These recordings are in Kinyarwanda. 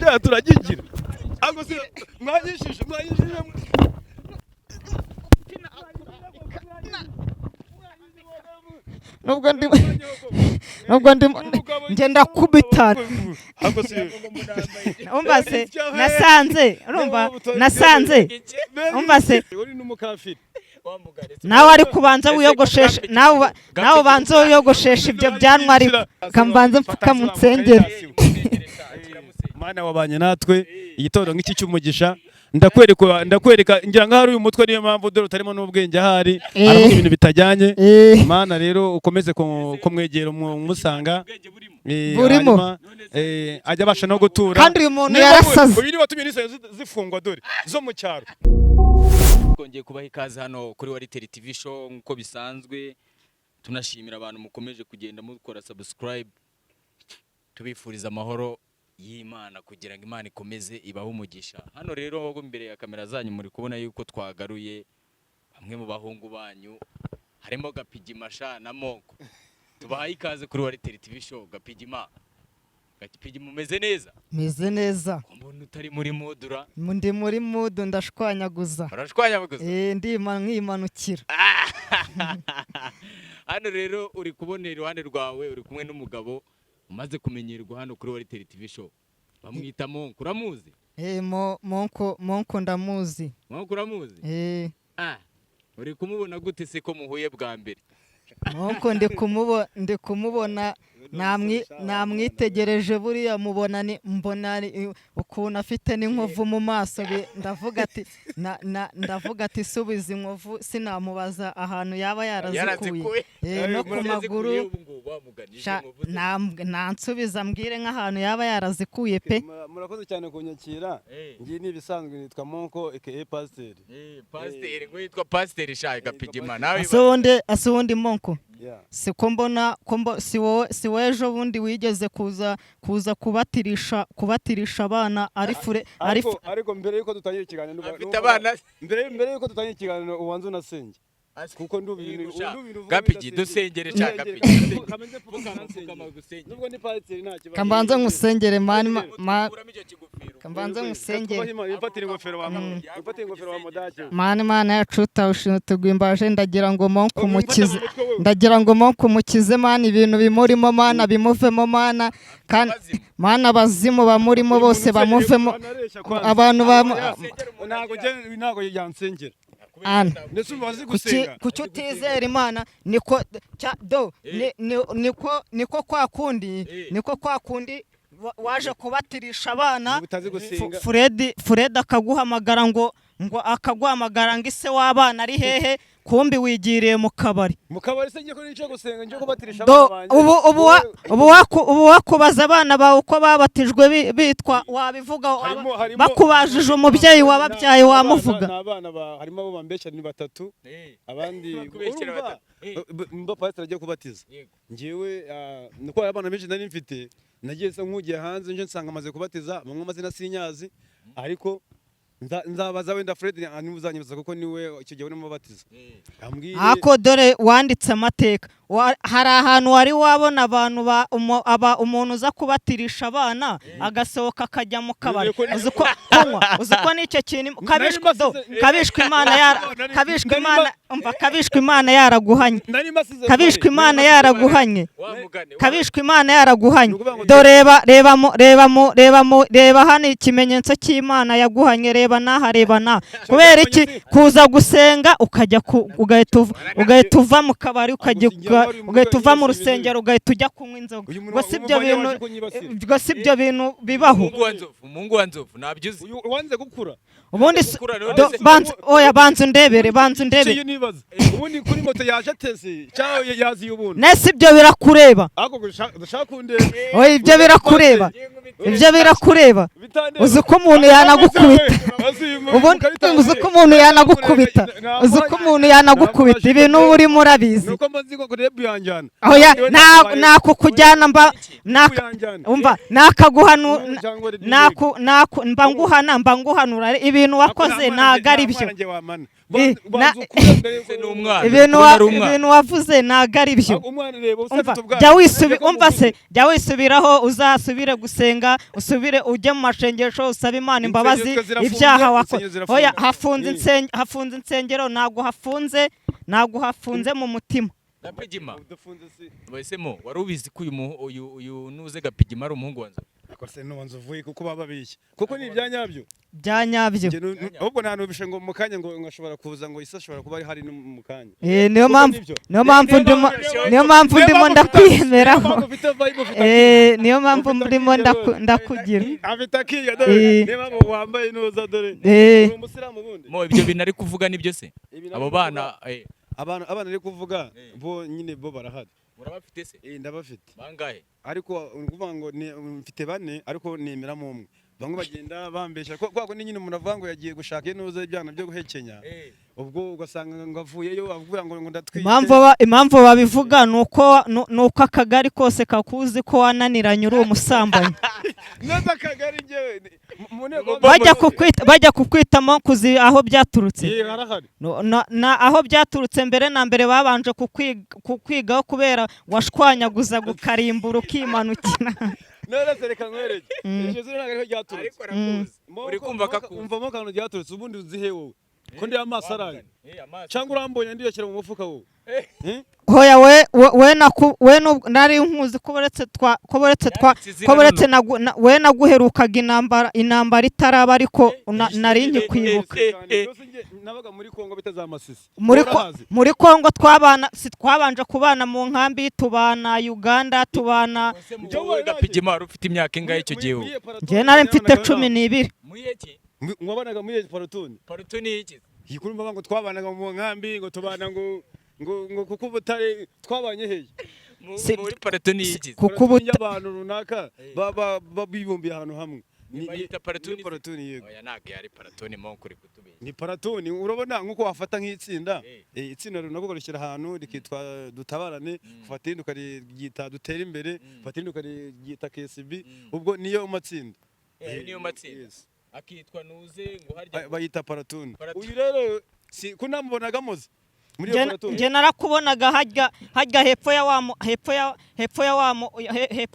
Ya turagigira. Ago se mwanyishije. nubwo ndi ngenda kubitana umva se uri n'umukafiri nawe ari kubanza wiyogoshesha nawe banza wiyogoshesha ibyo byanwa ari kambanza mfuka mu nsengero. Mana wabanye natwe igitondo nk'iki cy'umugisha ndakwereka ngira ngo hari uyu mutwe niyo mpamvu dore utarimo n'ubwenge ahari harimo ibintu bitajyanye. Mana rero ukomeze kumwegera umusanga burimo ajya abasha no gutura kandi uyu muntu yarasaze. Uyu ni watumye n'isaya zifungwa dore zo mu cyaro. Twongeye kubaha ikaze hano kuri Wariteri TV show nk'uko bisanzwe, tunashimira abantu mukomeje kugenda mukora subscribe, tubifuriza amahoro y'Imana kugira ngo Imana ikomeze ibahe umugisha. Hano rero imbere ya kamera zanyu muri kubona yuko twagaruye bamwe mu bahungu banyu, harimo Gapigima na Monko. Tubahaye ikaze kuri Wariteri TV show. Gapigima umeze neza? Meze neza. Mbona utari muri mudura? Ndi muri mudu ndashwanyaguza. Urashwanyaguza? Ndima nkimanukira. Hano rero uri kubonera iruhande rwawe uri kumwe n'umugabo umaze kumenyerwa hano kuri Wariteri TV show. Bamwita Monko, uramuzi? Monko ndamuzi. Monko uramuzi? Uri kumubona gute se ko muhuye bwa mbere? Monko ndi kumubona namwitegereje buriya mbona ukuntu afite n'inkovu mu maso, ndavuga ati subiza inkovu sinamubaza ahantu yaba yarazikuye no ku maguru nansubiza mbwire nk'ahantu yaba yarazikuye pe. Murakoze cyane kunyakira. Ngiye nibisanzwe nitwa Monko aka Pasteur. Pasteur ngo yitwa Pasteur shaye Gapigima nawe asundi Monko. Siko mbona si wejo bundi wigeze kuza kubatirisha abana ariko mbere yuko dutangira ikiganiro afite abana mbere yuko dutangira ikiganiro ubanza unasenge kuko Gapigi dusengere cha Gapigi nubwo ni Pasteur nta kibazo kambanza ngusengere kambanza ngusengere ifatira ingofero wa mudaje Mana yacuta ushitugwimbaje ndagira ngo Monko mukize Mana ibintu bimurimo Mana bimuvemo Mana kandi Mana abazimu bamurimo bose bamuvemo abantu ntago yansengera kuki utizera Imana niko kwa kundi waje kubatirisha abana Fred akaguhamagara ngo akaguhamagara ngo ise w'abana ari hehe kumbi wigiriye mu kabari se ngiye ko nico gusenga ngiye kubatirisha abana banjye ubu wakubaza abana bawe uko babatijwe bitwa wabivuga bakubajije umubyeyi wababyaye wamuvuga. Abana harimo abo bambeshya ni batatu abandi mba Pastor agiye kubatiza ngiyewe niko abana benshi nari mfite nagiye se nk'ugiye hanze nje nsanga amaze kubatiza bamwe amazina sinyazi ariko nzabaza wenda Fred uzanyibaza kuko niwe icyo gihe urimo batiza ako dore wanditse amateka hari ahantu wari wabona abantu umuntu uza kubatirisha abana agasohoka akajya mu kabari uziko n'icyo kintu kabishwe Imana yaraguhanye reba hano ikimenyetso cy'Imana yaguhanye reba naha kubera iki kuza gusenga ukajya ugahita uva mu kabari ugahita uva mu rusengero ugahita ujya kunywa inzoga ngo si ibyo bintu bibaho. Mungu wa nzovu nabyuzi wanze gukura ubundi banza undebere ubundi kuri moto yaje ateze cyangwa yazi ubundi nese ibyo birakureba ibyo birakureba uzi ko umuntu yanagukubita ibintu urimo urabizi nuko mbazi ko kuri biyanjana nako kujyana umva nakaguhanura mba nguhanura ibintu wakoze ntago ari byo ibintu wavuze ntago ari byo. Jya wisubiraho, uzasubire gusenga, usubire ujye mu mashengesho, usaba Imana imbabazi ibyaha wakoze. Oya, hafunze insengero, ntago hafunze mu mutima. Gapigima Bahisemo, wari ubizi ko uyu nuze Gapigima ari umuhungu wanze? Akose n'ubanze uvuye kuko bababishye. Kuko ni ibyanyabyo. Byanyabyo. Ahubwo nta nubishe ngo mukanya ngo ngashobora kuza ngo isa ashobora kuba hari no mukanya. Niyo mpamvu ndimo ndakwiyemeraho. Niyo mpamvu ndimo ndakugira. Abitakiga dore. Niba wambaye nuza dore. Uri umusiramu bundi. Mo ibyo bintu ari kuvuga nibyo se? Abo bana abana ari kuvuga bo nyine bo barahari. Urabafite se? Ndabafite. Bangahe? Ariko ukuvuga ngo mfite bane ariko nemeramo umwe. Bamwe bagenda bambesha kwako ni nyine umuntu avuga ngo yagiye gushaka inuza ibyana byo guhekenya. Ubwo ugasanga ngavuyeyo avuga ngo ndatwite. Impamvu babivuga nuko akagari kose kakuzi ko wananiranye uri umusambanyi. Neza akagari ngewe bajya kukwitamo kuzi aho byaturutse. Harahari. Aho byaturutse mbere na mbere babanje kukwigaho kubera washwanyaguza gukarimbura ukimanukira. None reka nkwereke. Jesu nagari ryaturutse. Uri kumva kakuzi. Umvamo kantu ryaturutse ubundi uzihe wowe. Ko ndi amaso araye. Cyangwa urambonye ndiyakira mu mufuka wowe. Hoya we nari nkuzi ko boretse we naguherukaga intambara itaraba ariko nari nkikwibuka. Nabaga muri Kongo bitazamasisi. Muri Kongo twabanje kubana mu nkambi, tubana Uganda, tubana. Gapigima ufite imyaka ingahe icyo gihe? Nje nari mfite 12. Mwabanaga muri Parutuni. Parutuni iki? Yikurumva ngo twabanaga mu nkambi ngo tubana ngo kuko ubutare twabanye hehe? Muri Parutuni iki? Kuko abantu runaka babibumbiye ahantu hamwe. Bayita Parutuni yego. Oya ntago yari Parutuni mo kuri kutubeshya. Ni Parutuni urabona nkuko wafata nk'itsinda. Itsinda runako ukarushyira ahantu rikitwa dutabarane, ufata indi ukarigita dutera imbere, ufata indi ukarigita KSB. Ubwo niyo matsinda. Niyo matsinda. Akitwa nuze ngo harya bayita Parutuni. Uyu rero si kunamubonaga muze. Nje narakubonaga hajya hepfo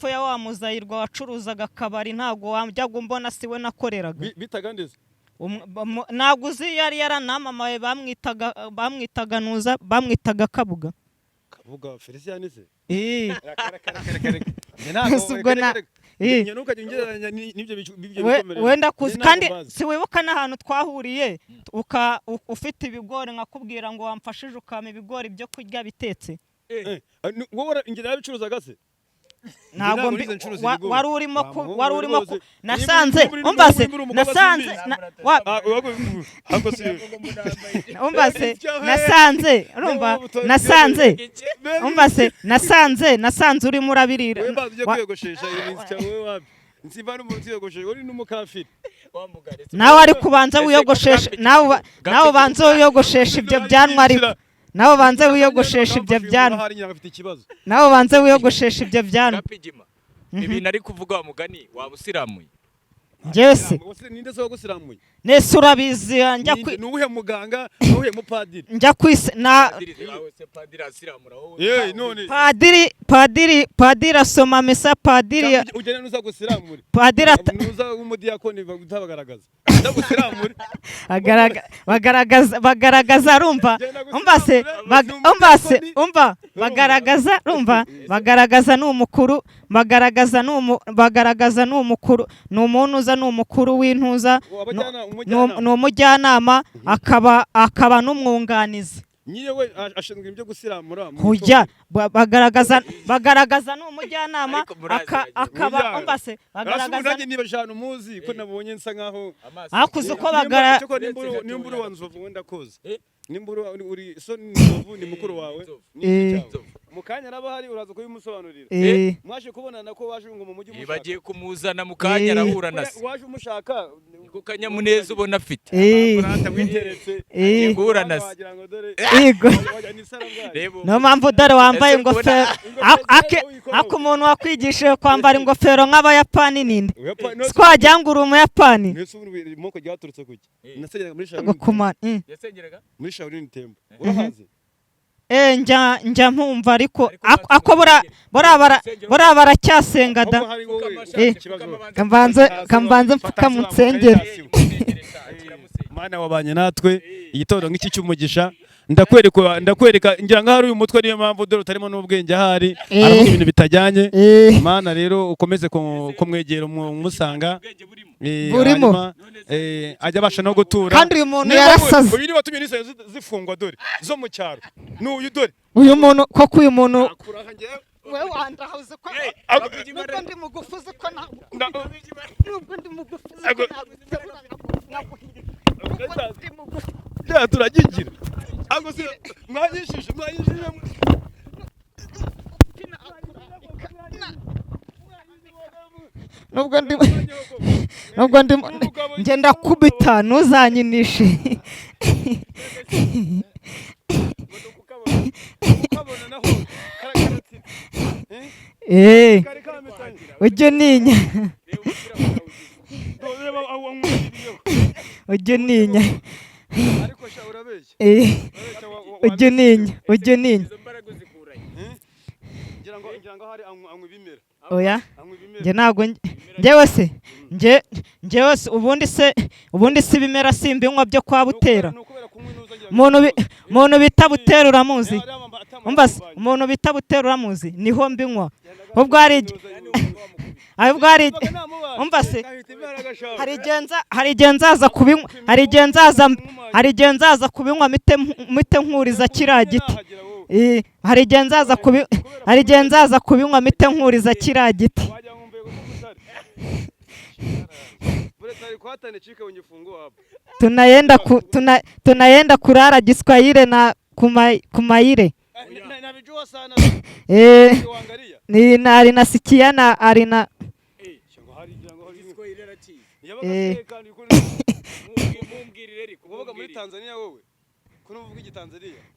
ya wa muzayirwa wacuruzaga akabari, ntago wajyaga umbona siwe nakoreraga. Bitaga ndeze. Ntago uzi yari yaranamamaye bamwitaga nuza, bamwitaga Kabuga. Kabuga Felician se? Wenda kuzi kandi siwibuka n'ahantu twahuriye ufite ibigori nkakubwira ngo wamfashije ukama ibigori byo kurya bitetse. Wowe ingera yabicuruzaga se? Ntabwo wari urimo nasanze nasanze urimo urabirira. Nawe ari kubanza wiyogoshesha, nawe banze wiyogoshesha ibyo byanwa ariko. Nawe banze wiyogoshesha ibyo byanwa. Nawe banze wiyogoshesha ibyo byanwa. Ibintu ari kuvuga wa mugani wabusiramuye. Jese. Ninde so gusiramuye? Nese urabizi njya nuhe muganga, nuhe mupadiri. Njya kwise na padiri asiramura wowe. None. Padiri asoma misa, padiri ugene nuza gusiramura. Padiri nuza umudiyakoni batabagaragaza. Ndagusiramura. Bagaragaza rumva. Bagaragaza n'umukuru, bagaragaza n'umukuru, n'umuntu uza n'umukuru w'intuza, n'umujyanama, akaba n'umwunganizi. Nyine we ashinzwe ibyo gusiramura. Hujya bagaragaza n'umujyanama, akaba bagaragaza niba jana umuzi ko nabonye nsa nkaho akuze uko nimburu wanzovu wenda koza. Nimburu uri so ni mukuru wawe. Mukanya raba hari uraza kubimusobanurira. Mwashe kubonana ko waje ngo mu mujyi mushaka. Bagiye kumuzana mukanya arahura nase. Waje umushaka Ko kanyamuneza ubona afite. Ingura nase. Yego. No mpamvu dore wambaye ingofero. Ako umuntu wakwigishije kwambara ingofero nk'abayapani ninde? Twajya ngo uri umuyapani. Moko ryaturutse kuki? Nasengeraga muri Yasengeraga? muri Shaolin Temple. Urahazi? Njya mpumva ariko ako bora baracyasenga da. Kambanze mfuka mu nsengero. Mana wabanye natwe igitondo nk'iki cy'umugisha ndakwereka ngira ngo hari uyu mutwe niyo mpamvu dore utarimo n'ubwenge ahari aravuga ibintu bitajyanye. Mana rero ukomeze kumwegera umusanga burimo ajya abasha no gutura kandi uyu muntu yarasaze. Uyu ni watumye n'isaya zifungwa dore zo mu cyaro n'uyu dore uyu muntu koko uyu muntu wewe wandahuze ko ndi mugufuze ko nubwo ndi mugufuze ko turagigira ahubwo se mwanyishije nubwo ndi ngenda kubita ntuzanyinishe. Ujye ninya ujye ninya oya nge ntabwo njyewe se ubundi se ibimera simbinywa byo kwa Butera. Umuntu bita Butera uramuzi? Umuntu bita Butera uramuzi? Niho mbinywa ubwo hari hari igihe nzaza kubinywa mite nkuriza kiriya giti. Hari igihe nzaza kubinywa mite nkuriza kiriya giti. Tunaenda kulala Kiswahili na kumaire. Alinasikia na alina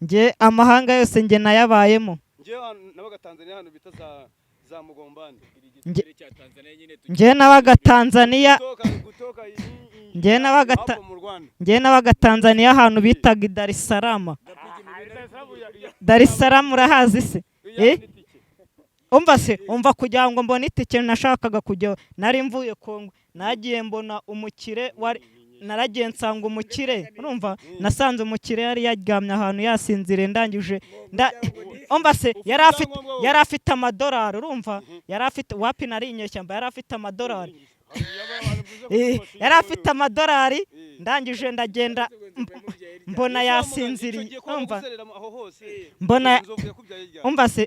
nje amahanga yose nge nayabayemo. Nje nabaga Tanzania ahantu bitaga Dar es Salaam. Dar es Salaam urahazi se? Umva kugira ngo mbone itike nashakaga kujya nari mvuye Kongo nagiye mbona umukire naragiye nsanga umukire urumva nasanze umukire yari yaryamye ahantu yasinzire ndangije yari afite amadolari urumva yari afite wapi nari inyeshyamba yari afite amadolari yari afite amadolari ndangije ndagenda mbona yasinziriye urumva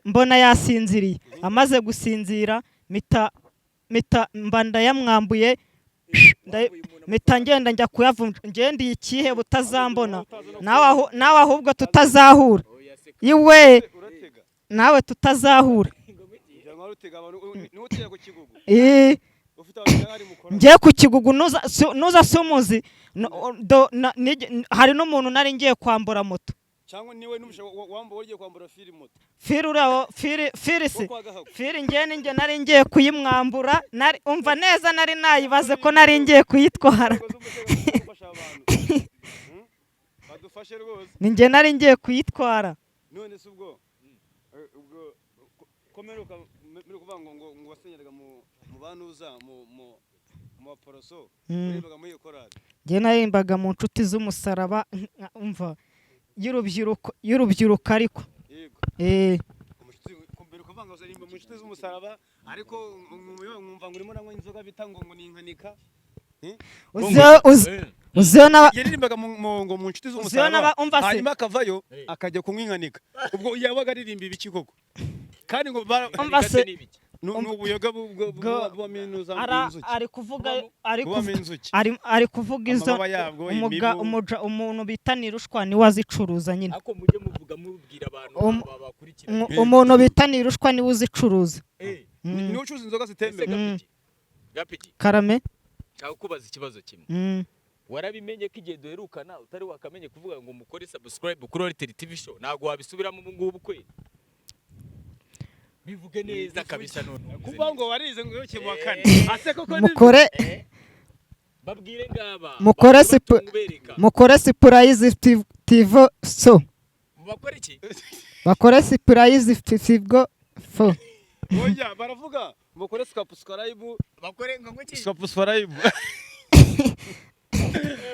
mbona yasinziriye amaze gusinzira mba ndayamwambuye mita ngenda njya kuyavunja ngendiye ikihe butazambona nawe ahubwo tutazahura iwe nawe tutazahura ngiye ku Kigugu nuza sumuzi hari n'umuntu nari ngiye kwambura moto cyangwa niwe wambo wagiye kwambura firi moto firi nge nari ngiye kuyimwambura umva neza nari nayibaze ko nari ngiye kuyitwara ni nge nari ngiye kuyitwara none se ubwo komeruka muri kuvuga ngo wasenyeraga mu banuza mu baporoso urimbaga muri iyo korali nge narimbaga mu nshuti z'umusaraba umva y'urubyiruko ariko kumbere kuvanga uzarimba mu nshuti z'umusaraba ariko mwumva ngo urimo nanywa inzoga bita ngo ni inkanika yaririmbaga mu nshuti z'umusaraba hanyuma akavayo akajya kunywa inkanika ubwo yabaga aririmba ibiki koko kandi ngo n'ubuyoga bw'aminuza ari kuvuga izo umuntu bita Nirushwa niwe azicuruza nyine umuntu bita Nirushwa niwe uzicuruza niwe ucuruza inzoga zitemewe karame nshaka kubaza ikibazo kimwe. Warabimenye ko igihe duherukana utari wakamenye kuvuga ngo mukore subscribe kuri Wartel TV show, ntago wabisubiramo ubu ngubu kwe? Bivuge neza kabisa none. Kuba ngo warize ngo yoke mu kane. Ase koko mukore babwire ngaba. Mukore surprise TV so. Bakore iki? Bakore surprise TV fo. Oya baravuga mukore subscribe. Bakore ngo iki? Subscribe.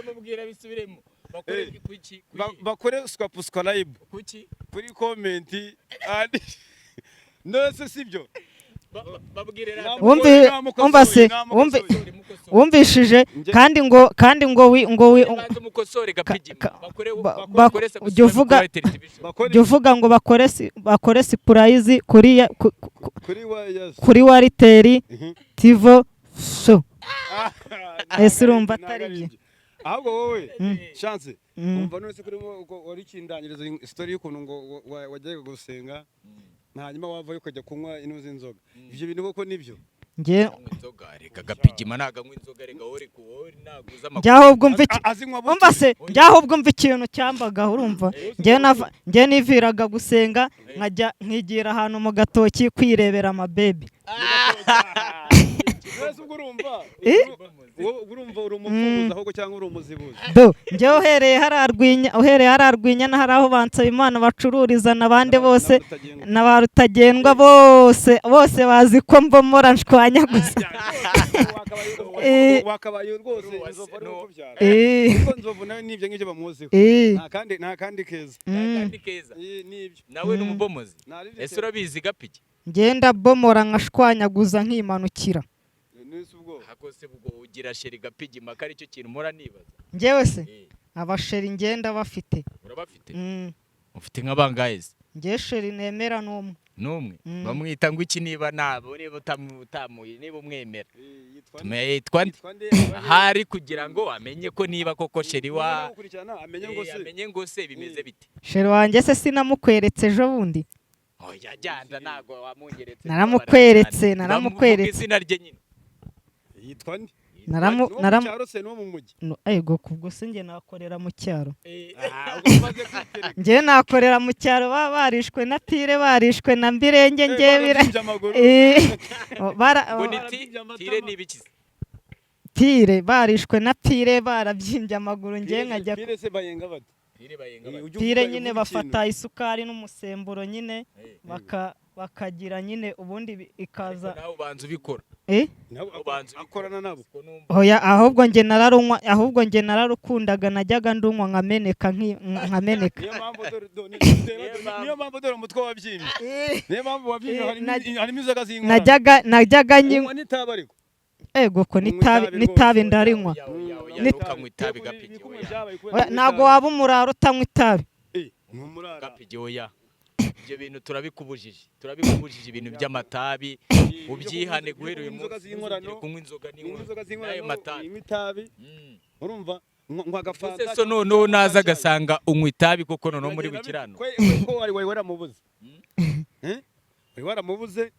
Mubwira bisubiremo. Bakore kuki? Bakore subscribe. Kuki? Kuri comment and nose sibyo. Wumvishije kandi ngo mukosore gapigima uvuga ngo bakore surprise kuri Wartel TV show. Ese urumva atari byo? Ahubwo wowe chance umva nose kuri wari kindangiriza story y'ukuntu ngo wajyaga gusenga hanyuma wava ukajya kunywa inuzi inzoga. Ivyo bintu koko nibyo? Nge inzoga reka gapigima naganywa inzoga rega wore kuwore naguza amakuru. Byahubwo byahubwo mva ikintu cyambaga urumva. Nge niviraga gusenga nkajya nkigira ahantu mu gatoki kwirebera amabebe. Urumva uri umupfuza ahubwo cyangwa uri umuzibuzi? Nge uhereye hararwinya na haraho bansaba Imana bacururiza nabande bose n'abarutagendwa bose bazi ko mbomora nshwanya gusa. Wakabaye rwose inzovu ari ukubyara. Kuko inzovu nawe nibyo ngibyo bamuziho. Nta kandi keza. Nibyo. Nawe n'umubomozi. Ese urabizi gapiki? Ngenda bomora nkashwanyaguza nkimanukira. Hakose bwo ugira sheri gapigima kari cyo kintu mura nibaza. Ngewe se abasheri ngenda bafite. Urabafite? Ufite nk'abangahe se? Nge sheri nemera numwe. Bamwita ngo iki niba nabo niba utamuye niba umwemera. Tumeyitwa hari kugira ngo amenye ko niba koko sheri wa amenye ngo se bimeze bite. Sheri wanjye se sinamukweretse ejo bundi. Oya jyanda nago wamungeretse. Naramukweretse. Izina rye nyine. Yitwa ndi? Cyarose no mu mujyi. Ego kubwo se nge nakorera mu cyaro. Nge nakorera mu cyaro barishwe na Pire barishwe na Mbirenge ngebira. Tire nibikize. Pire barishwe na Pire barabyimbye amaguru nge nkajya. Pire se bayenga bate? Pire nyine bafata isukari n'umusemburo nyine bakagira nyine ubundi ikaza. Naho banzu bikora. Akorana nabo. Oya ahubwo nge nararukundaga najyaga ndunywa nkameneka. Niyo mpamvu dore umutwe wabyimbye. Niyo mpamvu wabyimbye harimo inzoga z'inkora. Najyaga nywa n'itabi ariko. Ego ko n'itabi ndarinywa. Ntago waba umurara utanywa itabi. Gapigi oya. Ibyo bintu turabikubujije ibintu by'amatabi ubyihane guhera uyu munsi kunywa inzoga n'ayo matabi. Urumva nkagafata so noneho naza agasanga unywa itabi koko noneho muri bukirano ko wari waramubuze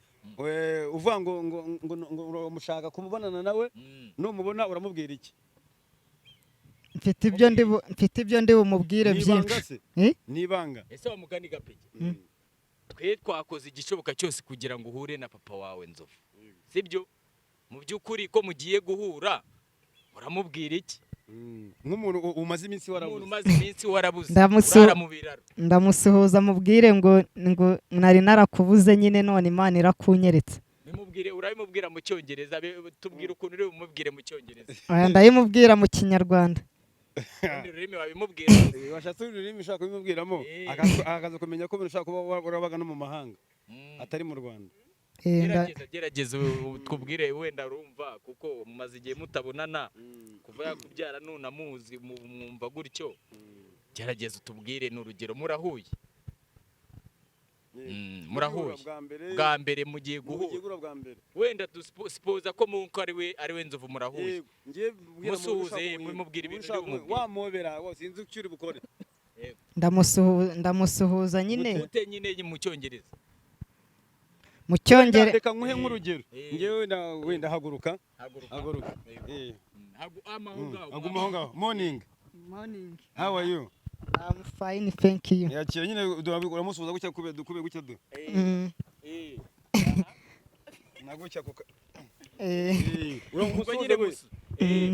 uvuga ngo umushaka kumubonana nawe numubona uramubwira iki? Mfite ibyo ndi bumubwire byinshi. Nibanga. Ese wamugani gapigi? Twe twakoze igishoboka cyose kugira ngo uhure na papa wawe Nzovu. Sibyo? Mu byukuri ko mugiye guhura uramubwira iki? Nk'umuntu umaze iminsi warabuze. Ndamusuhuza mubwire ngo nari narakubuze nyine none Imana irakunyeretse. Urabimubwira mu Cyongereza tubwira ukuntu uri bumubwire mu Cyongereza. Oya ndayimubwira mu Kinyarwanda. Ururimi wabimubwira. Washatse ururimi ushaka kubimubwiramo akaza kumenya ko ushaka kuba urabaga no mu mahanga atari mu Rwanda. Gerageza twubwire wenda urumva kuko mumaze igihe mutabonana kuva yakubyara nunamuzi mwumva gutyo. Gerageza utubwire n'urugero murahuye. Murahuye bwa mbere mugiye guhura wenda dusipoza ko munko ari we Nzovu murahuye musuhuze mumubwira ibintu wamobera wose inzu cyuri bukore. Ndamusuhuza nyine ute nyine mu Cyongereza reka nkuhe nk'urugero ngewe wenda haguruka aguma aho ngaho. Morning. Morning. How are you? I'm fine, thank you. Yakira nyine uramusubiza gutya kube gutya du. Nagutya kuka. Uramusubiza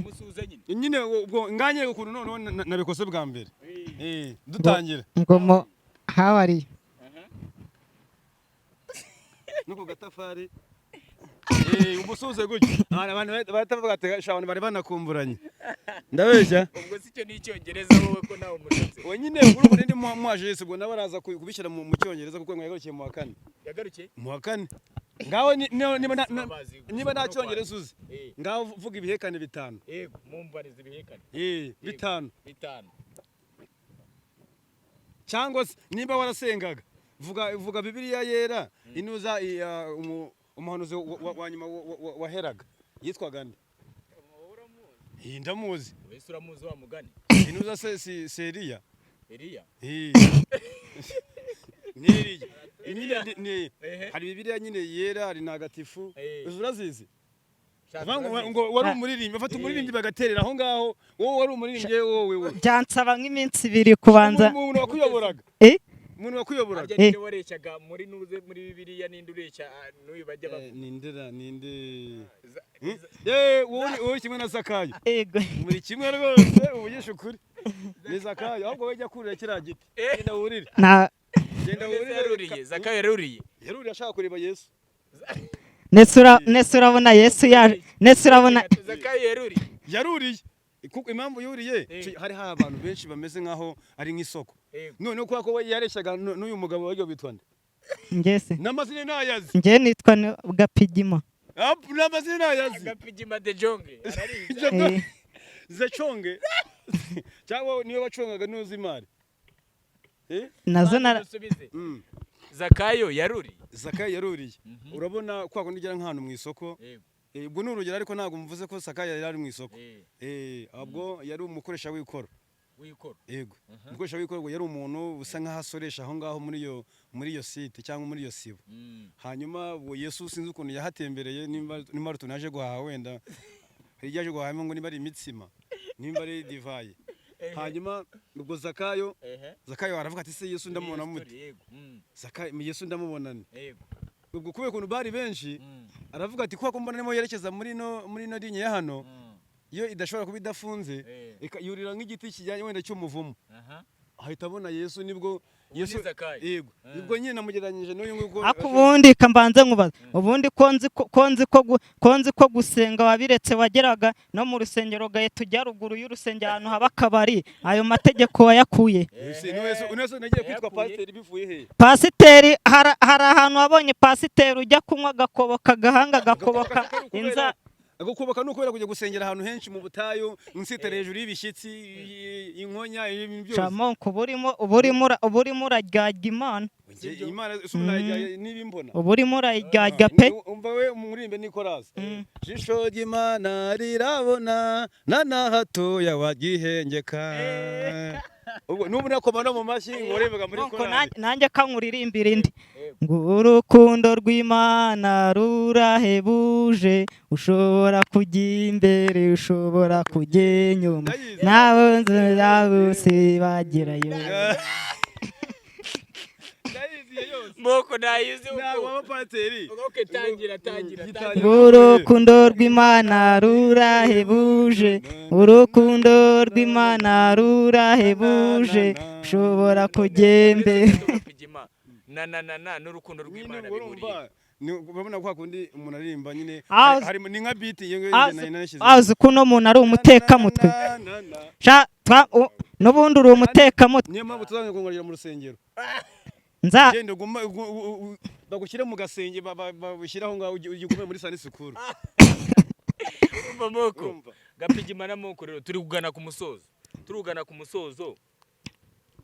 musuza nyine ubwo nganye ukuntu none nabikose bwa mbere. Dutangira. Ngomo how are you? Nuko gatafari. Umusuze gutya. Abantu batavuga ati shabana bari banakumburanye. Ndabeshya. Ubwo sicyo ni icyongereza wowe ko nawe umushatse. Wenyine urumva ndi mwaje Yesu ubwo nabaraza kubishyira mu cyongereza kuko yagarukiye mu wa kane. Yagarukiye? Mu wa kane. Ngaho niba nta cyongereza uzi. Ngaho vuga ibihekane bitanu. Yego, mumbarize ibihekane. 5. 5. Cyangwa niba warasengaga vuga Bibiliya yera inuza umuhanuzi wa nyuma waheraga yitwaga nde? Ndamuzi. Wese uramuzi wa mugani? Inuza Eliya. Eliya? Ni hari Bibiliya nyine yera ari ntagatifu. Urazizi? Ngo wari umuririmbyi afata umuririmbyi bagaterera aho ngaho wowe wari umuririmbyi wowe. Byansaba nk'iminsi 2 kubanza. Umuntu wakuyoboraga. Umuntu wakuyoboraga. Ajya warecaga muri Bibiliya ninde ureca n'uyu bajya bavuga. Ninde. Wowe kimwe na Zakayo. Yego. Muri kimwe rwose ubugisha ukuri. Ni Zakayo ahubwo wajya kurira kiriya giti. Genda wurire. Genda wurire. Yaruriye. Zakayo yaruriye. Yaruriye ashaka kureba Yesu. Nese urabona Yesu yaje. Nese urabona Zakayo yaruriye. Kuko impamvu yuriye hari abantu benshi bameze nkaho ari nk'isoko. None kwa ko yareshaga n'uyu mugabo wajyo bitwa nde? Ngese. Namazina nayazi. Nge nitwa Gapigima. Namazina nayazi. Gapigima de Jonge. Arari. Zechonge. Cyangwa niwe bacungaga n'uzimari. Nazo Zakayo yaruriye. Zakayo yaruriye. Urabona kwa ko ndigera nk'ahantu mu isoko. Ubwo n'urugero ariko ntabwo mvuze ko Zakayo yari ari mu isoko. Abwo yari umukoresha w'ikoro. Yego. Umukoresha w'ikoro yari umuntu usa nkaho asoresha aho ngaho muri iyo site cyangwa muri iyo sibo. Hanyuma Yesu sinzi ukuntu yahatembereye nimba rutunaje guhaha wenda. Yaje guhaha ngo niba ari imitsima, nimba ari divayi. Hanyuma ubwo Zakayo aravuga ati se Yesu ndamubona muti. Zakayo Yesu ndamubonane. Ubwo kubera ukuntu bari benshi aravuga ati kwa ko mbona nimo yerekeza muri no dinye ya hano iyo idashobora kuba idafunze yurira nk'igiti kijyanye wenda cy'umuvumo ahita abona Yesu nibwo Yesu yego nibwo nyine namugeranyije n'uyu nguko akubundi kambanze nkubaza ubundi konzi ko gusenga wabiretse wageraga no mu rusengero gaye tujya ruguru y'urusengero ahantu haba kabari ayo mategeko wayakuye unese nagiye kwitwa pasiteri bivuye he pasiteri hari ahantu wabonye pasiteri ujya kunywa gakoboka gahanga gakoboka inza agukubaka nuko bera kujya gusengera ahantu henshi mu butayu insitera hejuru y'ibishyitsi inkonya ibintu byose chamo uburimo urajyaga Imana nibimbona uburimo urajyaga pe umva we murimbe Nicolas jisho ry'Imana rirabona nana hatoya wagihengeka ubwo nubu nakomana mu mashyi ngoremega muri korali nanjye kankuririmbira indi urukundo rw'Imana rurahebuje ushobora kujya imbere ushobora kujya inyuma nawe nzabose bagerayo Moko nayizi uko pateri okay tangira urukundo rw'Imana rurahebuje urukundo rw'Imana rurahebuje ushobora kugende na n'urukundo rw'Imana biburi urabona kwa kundi umuntu aririmba nyine harimo ni nka beat azi kuno umuntu ari umutekamutwe n'ubundi uri umutekamutwe niyo mpamvu tuzangongorera mu rusengero genda bagushyire mu gasenge babushyiraho ngaho ugigume muri sani sukuru Moko Gapigima na Moko rero turi kugana ku musozo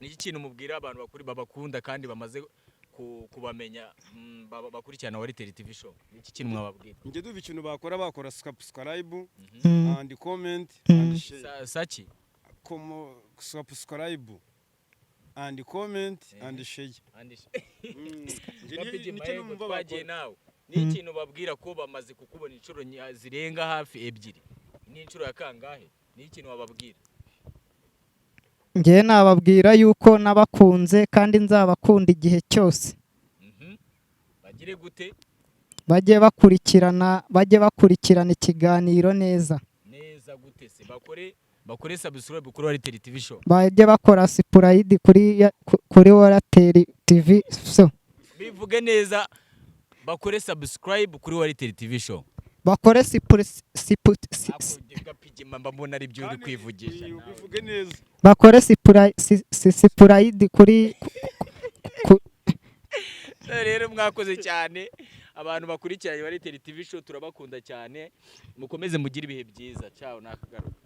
niki kintu mubwira abantu bakuri babakunda kandi bamaze kubamenya bakurikirana Wartel TV show niki kintu mwababwira nge duva ikintu bakora subscribe and comment and share sachi subscribe and comment and share bagiye nawe ni ikintu babwira ko bamaze kukubona inshuro zirenga hafi 2 ni inshuro ya kangahe ni ikintu wababwira njye nababwira yuko nabakunze kandi nzabakunda igihe cyose bagire gute bajye bakurikirana ikiganiro neza gute se bakore subscribe kuri Wartel TV show bajye bakora subscribe kuri Wartel TV show bivuge neza bakore subscribe kuri Wartel TV show bakore bakore subscribe kuri rero mwakoze cyane abantu bakurikiranye Wartel TV show turabakunda cyane mukomeze mugire ibihe byiza ciao nakagaruka